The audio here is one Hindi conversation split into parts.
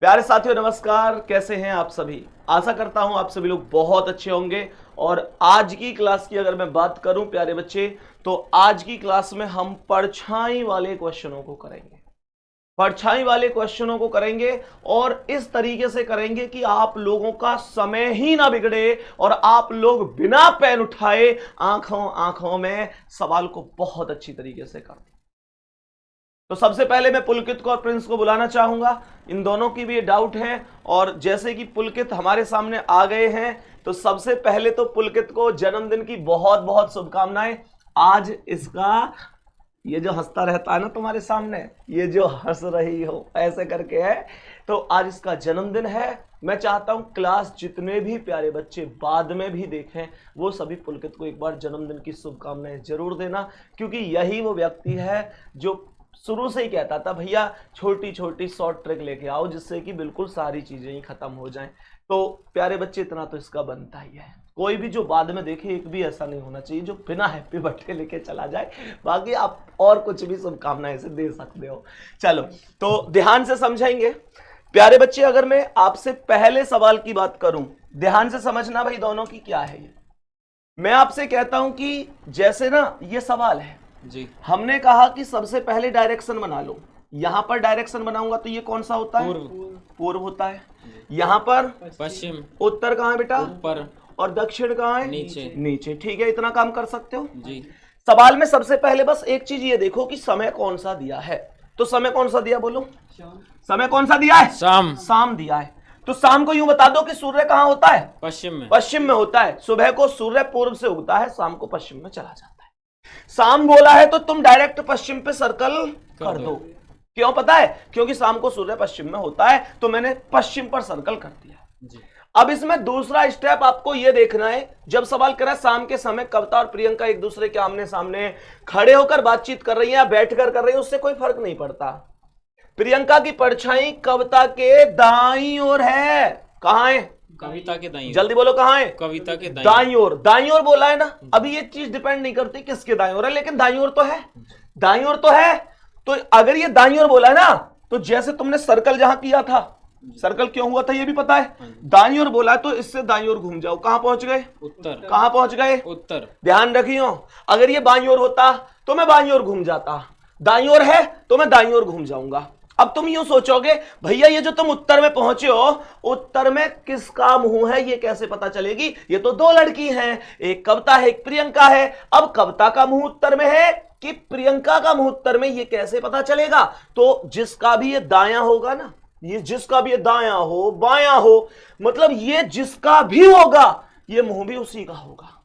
प्यारे साथियों नमस्कार, कैसे हैं आप सभी। आशा करता हूं आप सभी लोग बहुत अच्छे होंगे। और आज की क्लास की अगर मैं बात करूं प्यारे बच्चे, तो आज की क्लास में हम परछाई वाले क्वेश्चनों को करेंगे। परछाई वाले क्वेश्चनों को करेंगे और इस तरीके से करेंगे कि आप लोगों का समय ही ना बिगड़े और आप लोग बिना पेन उठाए आंखों में सवाल को बहुत अच्छी तरीके से कर। तो सबसे पहले मैं पुलकित को और प्रिंस को बुलाना चाहूंगा। इन दोनों की भी ये डाउट है और जैसे कि पुलकित हमारे सामने आ गए हैं तो सबसे पहले तो पुलकित को जन्मदिन की बहुत बहुत शुभकामनाएं। आज इसका ये जो हंसता रहता है ना तुम्हारे सामने, ये जो हंस रही हो ऐसे करके है, तो आज इसका जन्मदिन है। मैं चाहता हूं क्लास जितने भी प्यारे बच्चे बाद में भी देखें वो सभी पुलकित को एक बार जन्मदिन की शुभकामनाएं जरूर देना, क्योंकि यही वो व्यक्ति है जो शुरू से ही कहता था भैया छोटी छोटी शॉर्ट ट्रिक लेके आओ जिससे कि बिल्कुल सारी चीजें ही खत्म हो जाएं। तो प्यारे बच्चे इतना तो इसका बनता ही है। कोई भी जो बाद में देखे एक भी ऐसा नहीं होना चाहिए जो बिना हैप्पी बर्थडे लेके चला जाए। बाकी आप और कुछ भी शुभकामनाएं से दे सकते हो। चलो तो ध्यान से समझेंगे प्यारे बच्चे। अगर मैं आपसे पहले सवाल की बात करूं, ध्यान से समझना भाई दोनों की क्या है ये। मैं आपसे कहता हूं कि जैसे ना ये सवाल है जी, हमने कहा कि सबसे पहले डायरेक्शन बना लो। यहां पर डायरेक्शन बनाऊंगा तो ये कौन सा होता है? पूर्व होता है। यहां पर पश्चिम। उत्तर कहां है बेटा? ऊपर। और दक्षिण कहां है? नीचे। नीचे। ठीक है, इतना काम कर सकते हो जी। सवाल में सबसे पहले बस एक चीज ये देखो कि समय कौन सा दिया है। तो समय कौन सा दिया बोलो? समय कौन सा दिया है? शाम। शाम दिया है। तो शाम को यूं बता दो कि सूर्य कहां होता है? पश्चिम में। पश्चिम में होता है। सुबह को सूर्य पूर्व से उगता है, शाम को पश्चिम में चला जाता है। शाम बोला है तो तुम डायरेक्ट पश्चिम पे सर्कल कर दो। क्यों पता है? क्योंकि शाम को सूर्य पश्चिम में होता है तो मैंने पश्चिम पर सर्कल कर दिया जी। अब इसमें दूसरा स्टेप आपको यह देखना है, जब सवाल करा शाम के समय कविता और प्रियंका एक दूसरे के आमने सामने खड़े होकर बातचीत कर रही हैं या बैठकर कर रही हैं, उससे कोई फर्क नहीं पड़ता। प्रियंका की परछाई कविता के दाईं ओर है। कहां है? कविता के दाईं। जल्दी बोलो कहां है? कविता के दाईं ओर। दाईं ओर बोला है ना। अभी ये चीज डिपेंड नहीं करती किसके दाईं ओर है, लेकिन दाईं ओर तो है। दाईं ओर तो है। तो अगर ये दाईं ओर बोला है ना, तो जैसे तुमने सर्कल जहां किया था, सर्कल क्यों हुआ था ये भी पता है। दाईं ओर बोला है तो इससे दाईं ओर घूम जाओ। कहां पहुंच गए? उत्तर। कहां पहुंच गए? उत्तर। ध्यान रखियो, अगर ये बाईं ओर होता तो मैं बाईं ओर घूम जाता, दाईं ओर है तो मैं दाईं ओर घूम जाऊंगा। अब तुम यूं सोचोगे भैया ये जो तुम उत्तर में पहुंचे हो, उत्तर में किसका मुंह है ये कैसे पता चलेगी? ये तो दो लड़की हैं, एक कविता है एक प्रियंका है। अब कविता का मुंह उत्तर में है कि प्रियंका का मुंह उत्तर में, ये कैसे पता चलेगा? तो जिसका भी ये दायां होगा ना, ये जिसका भी ये दायां हो बायां हो, मतलब ये जिसका भी होगा ये मुंह भी उसी का होगा।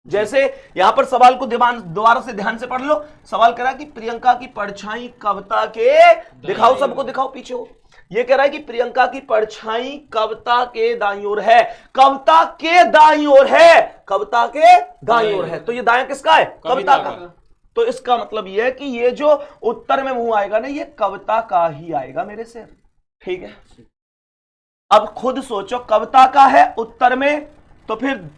जैसे यहां पर सवाल को दोबारा से ध्यान से पढ़ लो। सवाल करा कि प्रियंका की परछाई कविता के, दिखाओ सबको दिखाओ पीछे हो। ये कह रहा है कि प्रियंका की परछाई कविता के दाईं ओर है। कविता के दाईं ओर है। कविता के दाईं ओर है। तो ये दायां किसका है? कविता का। तो इसका मतलब ये है कि ये जो उत्तर में मुंह आएगा ना, ये कविता का ही आएगा मेरे से। ठीक है, अब खुद सोचो, कविता का है उत्तर में, तो फिर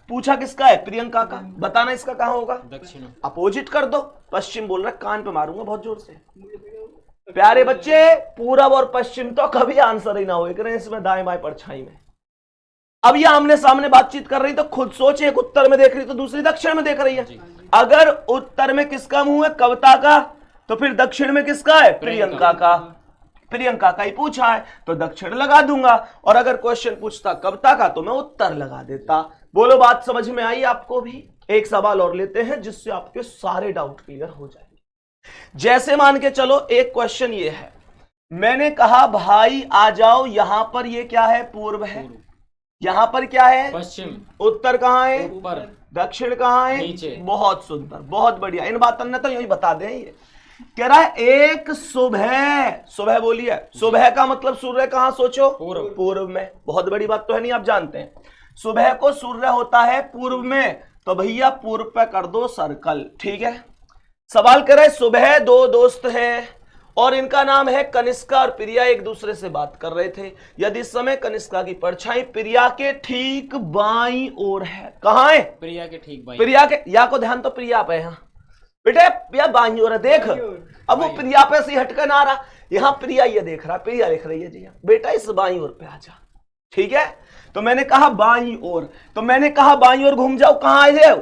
पूछा किसका है? प्रियंका का। बताना इसका कहां होगा? दक्षिण। अपोजिट कर दो। पश्चिम बोल रहा है, कान पे मारूंगा बहुत जोर से। प्यारे बच्चे पूरब और पश्चिम तो कभी आंसर ही ना हो इसमें दाएं बाएं परछाई में। अब ये आमने सामने बातचीत कर रही तो खुद सोचे, एक उत्तर में देख रही तो दूसरी दक्षिण में देख रही है। अगर उत्तर में किसका मुंह है? कविता का, तो फिर दक्षिण में किसका है? प्रियंका का। प्रियंका का ही पूछा है तो दक्षिण लगा दूंगा, और अगर क्वेश्चन पूछता कविता का तो मैं उत्तर लगा देता। बोलो बात समझ में आई आपको भी? एक सवाल और लेते हैं जिससे आपके सारे डाउट क्लियर हो जाएंगे। जैसे मान के चलो एक क्वेश्चन ये है, मैंने कहा भाई आ जाओ, यहां पर ये क्या है? पूर्व है। यहां पर क्या है? पश्चिम। उत्तर कहां है? ऊपर। दक्षिण कहां है? नीचे। बहुत सुंदर, बहुत बढ़िया। इन बातों ने तो यही बता दें। ये कह रहा है एक सुबह। सुबह बोलिए। सुबह का मतलब सूर्य कहां? सोचो, पूर्व में। बहुत बड़ी बात तो है नहीं, आप जानते हैं सुबह को सूर्य होता है पूर्व में, तो भैया पूर्व पे कर दो सर्कल। ठीक है, सवाल कर रहे सुबह दो दोस्त हैं और इनका नाम है कनिष्का और प्रिया, एक दूसरे से बात कर रहे थे। यदि इस समय कनिष्का की परछाई प्रिया के ठीक बाईं ओर है। कहां है? प्रिया के ठीक बाईं। प्रिया के, या को ध्यान तो प्रिया पे है बेटे, या बाईं ओर है। देख अब वो प्रिया पे से हटकर ना आ रहा। यहां प्रिया ये देख रहा, प्रिया लिख रही है जी बेटा इस बाईं ओर पे आ जा, ठीक है। तो मैंने कहा बाईं ओर, तो मैंने कहा बाईं ओर घूम जाओ, कहां आए जाओ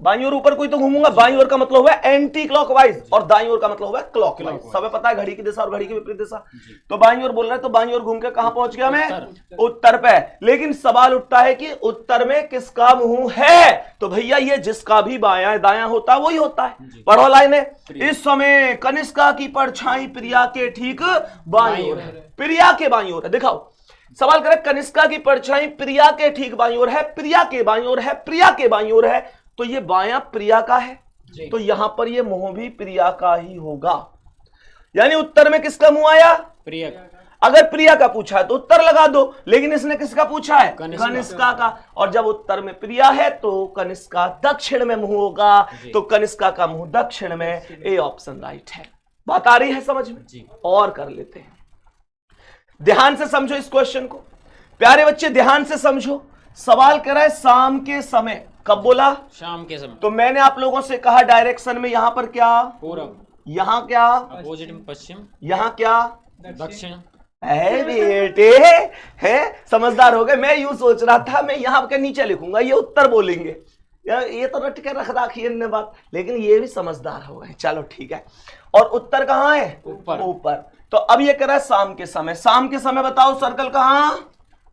बाईं ओर, ऊपर कोई तो घूमूंगा। बाईं ओर का मतलब हुआ एंटी क्लॉकवाइज और दाईं ओर का मतलब हुआ क्लॉकवाइज। सबे पता है घड़ी की दिशा और घड़ी की विपरीत दिशा। तो बाईं ओर बोल रहा है, तो बाईं ओर घूम के कहां पहुंच गया मैं? उत्तर पे। लेकिन सवाल उठता है कि उत्तर में किसका मुंह है? तो भैया ये जिसका भी बायां दायां होता है वही होता है। पढ़ो लाइनें। इस समय कनिष्का की परछाई प्रिया के ठीक बाईं ओर है। प्रिया के बाईं ओर है, दिखाओ। सवाल करे कनिष्का की परछाई प्रिया के ठीक बाईं ओर है, प्रिया के बाईं ओर है, प्रिया के बाईं ओर है, तो ये बायां प्रिया का है, तो यहां पर ये मुंह भी प्रिया का ही होगा। यानी उत्तर में किसका मुंह आया? प्रिया का। अगर प्रिया का पूछा है तो उत्तर लगा दो, लेकिन इसने किसका पूछा है? कनिष्का का। और जब उत्तर में प्रिया है तो कनिष्का दक्षिण में मुंह होगा, तो कनिष्का का मुंह दक्षिण में। ए ऑप्शन राइट है। बात आ रही है समझ में? और कर लेते हैं, ध्यान से समझो इस क्वेश्चन को। प्यारे बच्चे ध्यान से समझो। सवाल कर रहा है शाम के समय। कब बोला? शाम के समय। तो मैंने आप लोगों से कहा डायरेक्शन में यहां पर क्या? पूरब। यहां क्या? अपोजिट में पश्चिम। यहां क्या? दक्षिण। है बेटे, है समझदार हो गए। मैं यूं सोच रहा था मैं यहां के नीचे लिखूंगा, ये उत्तर बोलेंगे। ये तो रट के रख रखी है बात, लेकिन ये भी समझदार हो गए। चलो ठीक है। और उत्तर कहां है? ऊपर। ऊपर। तो अब ये कह रहा है शाम के समय। शाम के समय बताओ सर्कल कहां?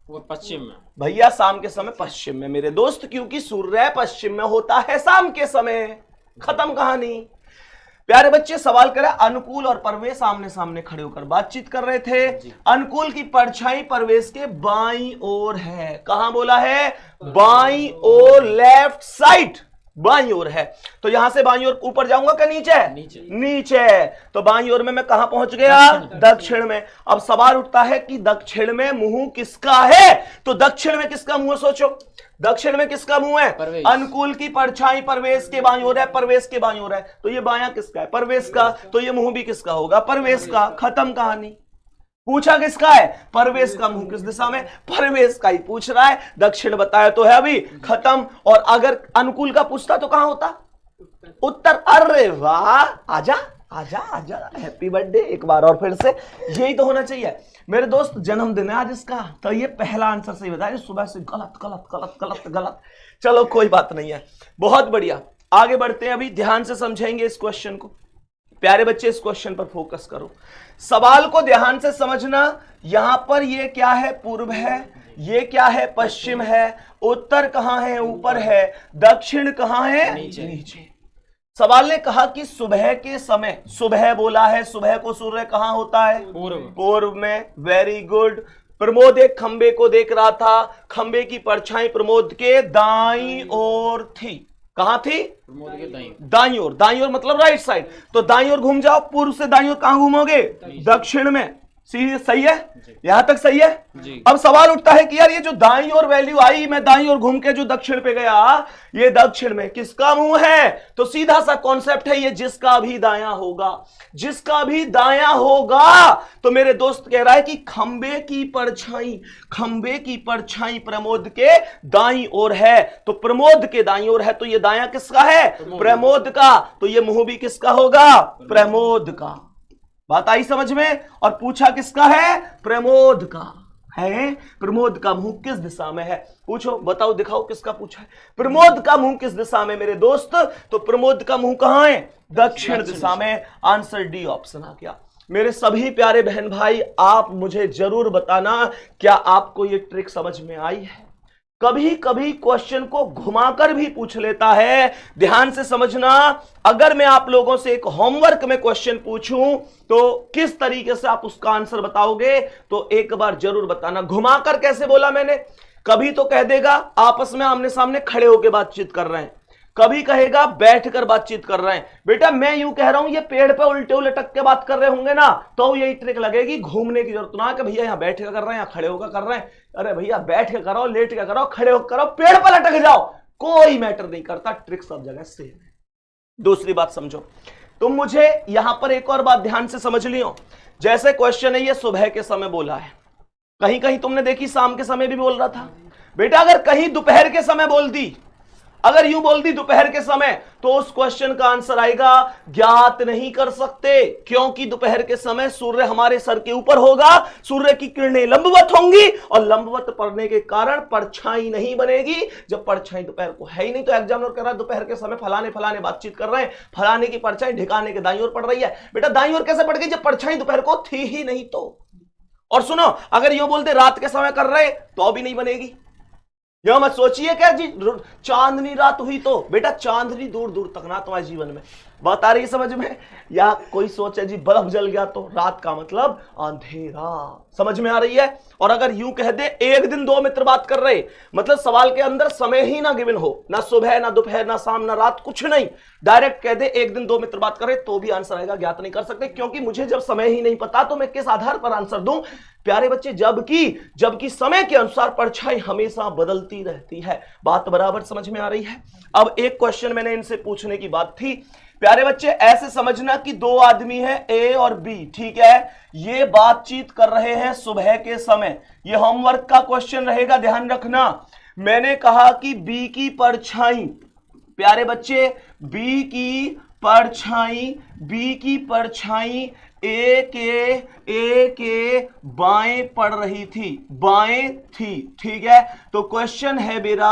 वो पश्चिम में। भैया शाम के समय पश्चिम में मेरे दोस्त, क्योंकि सूर्य पश्चिम में होता है शाम के समय। खत्म कहानी। प्यारे बच्चे सवाल करें, अनुकूल और परवेश आमने सामने खड़े होकर बातचीत कर रहे थे। अनुकूल की परछाई परवेश के बाईं ओर है। कहां बोला है? बाईं ओर, लेफ्ट साइड, बाईं ओर है। तो यहां से बाईं ओर ऊपर जाऊंगा क्या नीचे? नीचे। नीचे। तो बाईं ओर में मैं कहां पहुंच गया? दक्षिण में। अब सवाल उठता है कि दक्षिण में मुंह किसका है? तो दक्षिण में किसका मुंह सोचो। दक्षिण में किसका मुंह है? अनुकूल की परछाई परवेश के बाईं ओर है, परवेश के बाईं ओर है, तो ये बायां किसका है? परवेश का। तो ये मुंह भी किसका होगा? परवेश का। खत्म कहानी। पूछा किसका है? परवेश का। मुंह किस दिशा में? परवेश का ही पूछ रहा है। दक्षिण बताया तो है अभी। खत्म। और अगर अनुकूल का पूछता तो कहां होता? उत्तर। अरे वाह, आजा आजा आजा, हैप्पी बर्थडे एक बार और फिर से। यही तो होना चाहिए मेरे दोस्त, जन्मदिन है आज इसका, तो ये पहला आंसर सही बताया। सुबह से गलत गलत गलत गलत गलत। चलो कोई बात नहीं है, बहुत बढ़िया। आगे बढ़ते हैं, अभी ध्यान से समझेंगे इस क्वेश्चन को। प्यारे बच्चे इस क्वेश्चन पर फोकस करो, सवाल को ध्यान से समझना। यहां पर ये क्या है? पूर्व है। ये क्या है? पश्चिम है। उत्तर कहां है? ऊपर है। दक्षिण कहां है? नीचे। सवाल ने कहा कि सुबह के समय, सुबह बोला है, सुबह को सूर्य कहां होता है? पूर्व। पूर्व में। Very good. प्रमोद एक खंबे को देख रहा था, खंबे की परछाई प्रमोद के दाईं ओर थी। कहां थी? प्रमोद के दाईं ओर। दाईं ओर मतलब राइट साइड। तो दाईं ओर घूम जाओ, पूर्व से दाईं ओर कहां घूमोगे? दक्षिण में। सही है? यहां तक सही है जी। अब सवाल उठता है कि यार ये जो दाईं ओर वैल्यू आई, मैं दाईं ओर घूम के जो दक्षिण पे गया, ये दक्षिण में किसका मुंह है? तो सीधा सा कॉन्सेप्ट है, ये जिसका भी दायां होगा, जिसका भी दायां होगा। तो मेरे दोस्त कह रहा है कि खंबे की परछाई प्रमोद के दाईं ओर है, तो प्रमोद के दाईं ओर है, तो ये दायां किसका है? प्रमोद का। तो ये मुंह भी किसका होगा? प्रमोद का। बात आई समझ में? और पूछा किसका है? प्रमोद का है। प्रमोद का मुंह किस दिशा में है? पूछो, बताओ, दिखाओ किसका पूछा है? प्रमोद का मुंह किस दिशा में मेरे दोस्त? तो प्रमोद का मुंह कहां है? दक्षिण दिशा में। आंसर डी ऑप्शन आ गया। मेरे सभी प्यारे बहन भाई, आप मुझे जरूर बताना, क्या आपको ये ट्रिक समझ में आई है? कभी कभी क्वेश्चन को घुमाकर भी पूछ लेता है, ध्यान से समझना। अगर मैं आप लोगों से एक होमवर्क में क्वेश्चन पूछूं तो किस तरीके से आप उसका आंसर बताओगे, तो एक बार जरूर बताना। घुमाकर कैसे बोला मैंने? कभी तो कह देगा आपस में आमने सामने खड़े होकर बातचीत कर रहे हैं, कभी कहेगा बैठकर बातचीत कर रहे हैं। बेटा मैं यूं कह रहा हूं, ये पेड़ पे उल्टे उलटक के बात कर रहे होंगे ना, तो यही ट्रिक लगेगी। घूमने की जरूरत ना कि भैया यहां बैठ के कर रहे हैं, यहां खड़े होकर कर रहे हैं। अरे भैया बैठ के करो, लेट के करो, खड़े होकर करो, पेड़ पर लटक जाओ, कोई मैटर नहीं करता, ट्रिक सब जगह सेम है। दूसरी बात समझो, तुम मुझे यहां पर एक और बात ध्यान से समझ लियो। जैसे क्वेश्चन है ये सुबह के समय बोला है, कहीं कहीं तुमने देखी शाम के समय भी बोल रहा था। बेटा अगर कहीं दोपहर के समय बोल दी, अगर यूं बोल दी दोपहर के समय तो उस क्वेश्चन का आंसर आएगा ज्ञात नहीं कर सकते, क्योंकि दोपहर के समय सूर्य हमारे सर के ऊपर होगा, सूर्य की किरणें लंबवत होंगी और लंबवत पड़ने के कारण परछाई नहीं बनेगी। जब परछाई दोपहर को है ही नहीं तो एग्जामिनर कह रहा है दोपहर के समय फलाने फलाने बातचीत कर रहे हैं, फलाने की परछाई ढिकाने के दाईं ओर पड़ रही है। बेटा दाईं ओर कैसे पड़ गई जब परछाई दोपहर को थी ही नहीं तो। और सुनो, अगर यूं बोलते रात के समय कर रहे तो भी नहीं बनेगी। यह मत सोचिए क्या जी चांदनी रात हुई तो, बेटा चांदनी दूर दूर तक ना तुम्हारे जीवन में। बात आ रही है समझ में? या कोई सोचे जी बल्ब जल गया तो रात का मतलब अंधेरा, समझ में आ रही है? और अगर यूं कह दे एक दिन दो मित्र बात कर रहे, मतलब सवाल के अंदर समय ही ना गिवन हो, ना सुबह ना दोपहर ना शाम ना रात, कुछ नहीं, डायरेक्ट कह दे एक दिन दो मित्र बात कर रहे, तो भी आंसर आएगा ज्ञात नहीं कर सकते, क्योंकि मुझे जब समय ही नहीं पता तो मैं किस आधार पर आंसर दूं? प्यारे बच्चे, जबकि समय के अनुसार परछाई हमेशा बदलती रहती है। बात बराबर समझ में आ रही है? अब एक क्वेश्चन मैंने इनसे पूछने की बात थी। प्यारे बच्चे ऐसे समझना कि दो आदमी है ए और बी, ठीक है, ये बातचीत कर रहे हैं सुबह के समय। ये होमवर्क का क्वेश्चन रहेगा, ध्यान रखना। मैंने कहा कि बी की परछाई, प्यारे बच्चे बी की परछाई ए के बाएं पड़ रही थी, बाएं थी, ठीक है। तो क्वेश्चन है मेरा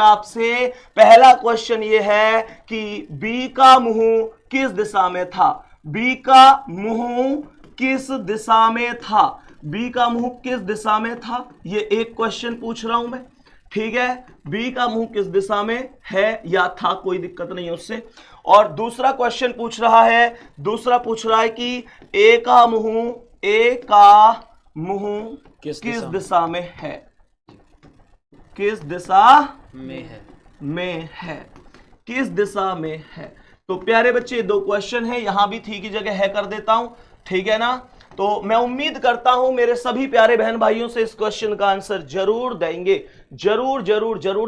आपसे, पहला क्वेश्चन ये है कि बी का मुंह किस दिशा में था? बी का मुंह किस दिशा में था? बी का मुंह किस दिशा में था? ये एक क्वेश्चन पूछ रहा हूं मैं, ठीक है। बी का मुंह किस दिशा में है या था, कोई दिक्कत नहीं है उससे। और दूसरा क्वेश्चन पूछ रहा है कि ए का मुंह किस दिशा में है? किस दिशा में है? तो प्यारे बच्चे दो क्वेश्चन है, यहां भी थी की जगह है कर देता हूं, ठीक है ना। तो मैं उम्मीद करता हूं मेरे सभी प्यारे बहन भाइयों से इस क्वेश्चन का आंसर जरूर देंगे, जरूर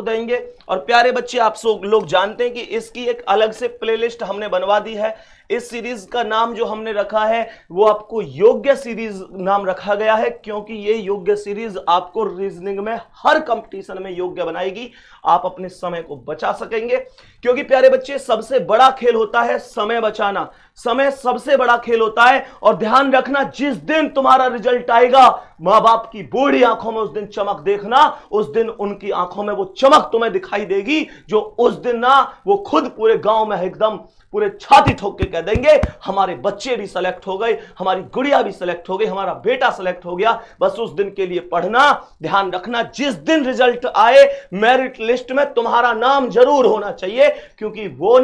देंगे। और प्यारे बच्चे आप सब लोग जानते हैं कि इसकी एक अलग से प्लेलिस्ट हमने बनवा दी है। इस सीरीज का नाम जो हमने रखा है वो आपको योग्य सीरीज नाम रखा गया है, क्योंकि ये योग्य सीरीज आपको रीजनिंग में हर कंपटीशन में योग्य बनाएगी। आप अपने समय को बचा सकेंगे, क्योंकि प्यारे बच्चे सबसे बड़ा खेल होता है समय बचाना, समय सबसे बड़ा खेल होता है। और ध्यान रखना, जिस दिन तुम्हारा रिजल्ट आएगा मां बाप की बूढ़ी आंखों में उस दिन चमक देखना, उस दिन उनकी आंखों में वो चमक तुम्हें दिखाई देगी जो उस दिन ना वो खुद पूरे गांव में एकदम पूरे छाती ठोक के कह देंगे हमारे बच्चे भी सेलेक्ट हो गए, हमारी गुड़िया भी सेलेक्ट हो गई, हमारा बेटा सेलेक्ट हो गया। बस उस दिन के लिए पढ़ना। ध्यान रखना, जिस दिन रिजल्ट आए मेरिट लिस्ट में तुम्हारा नाम जरूर होना चाहिए, क्योंकि वो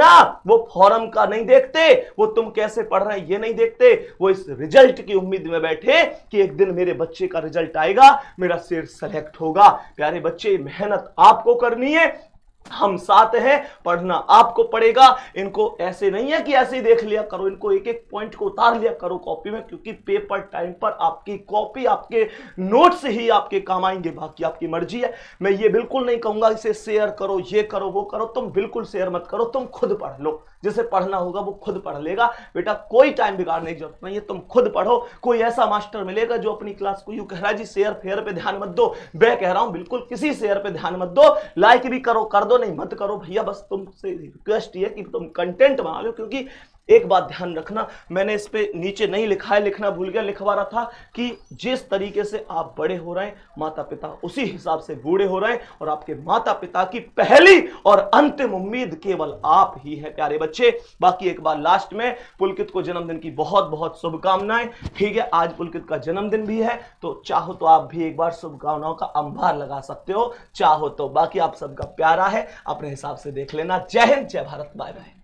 फॉर्म का नहीं देखते, वो तुम कैसे पढ़ रहे हैं ये नहीं देखते, वो इस रिजल्ट की उम्मीद में बैठे कि एक दिन मेरे बच्चे का रिजल्ट आएगा, मेरा शेर सेलेक्ट होगा। प्यारे बच्चे मेहनत आपको करनी है, हम साथ हैं, पढ़ना आपको पड़ेगा। इनको ऐसे नहीं है कि ऐसे ही देख लिया करो, इनको एक एक पॉइंट को उतार लिया करो कॉपी में, क्योंकि पेपर टाइम पर आपकी कॉपी आपके नोट से ही आपके काम आएंगे, बाकी आपकी मर्जी है। मैं ये बिल्कुल नहीं कहूंगा इसे शेयर करो, ये करो वो करो, तुम बिल्कुल शेयर मत करो, तुम खुद पढ़ लो, जिसे पढ़ना होगा वो खुद पढ़ लेगा। बेटा कोई टाइम बिगाड़ने की जरूरत नहीं है, तुम खुद पढ़ो। कोई ऐसा मास्टर मिलेगा जो अपनी क्लास को यूं कह रहा है जी शेयर फेयर पे ध्यान मत दो, मैं कह रहा हूं बिल्कुल किसी शेयर पे ध्यान मत दो, लाइक भी करो कर दो, नहीं मत करो भैया, बस तुमसे रिक्वेस्ट ये कि तुम कंटेंट बना लो। क्योंकि एक बात ध्यान रखना, मैंने इस पे नीचे नहीं लिखा है, लिखना भूल गया, लिखवा रहा था कि जिस तरीके से आप बड़े हो रहे हैं माता पिता उसी हिसाब से बूढ़े हो रहे हैं, और आपके माता पिता की पहली और अंतिम उम्मीद केवल आप ही है प्यारे बच्चे। बाकी एक बार लास्ट में पुलकित को जन्मदिन की बहुत बहुत शुभकामनाएं, ठीक है। आज पुलकित का जन्मदिन भी है, तो चाहो तो आप भी एक बार शुभकामनाओं का अंबार लगा सकते हो, चाहो तो। बाकी आप सबका प्यारा है, अपने हिसाब से देख लेना। जय हिंद, जय भारत, बाय बाय।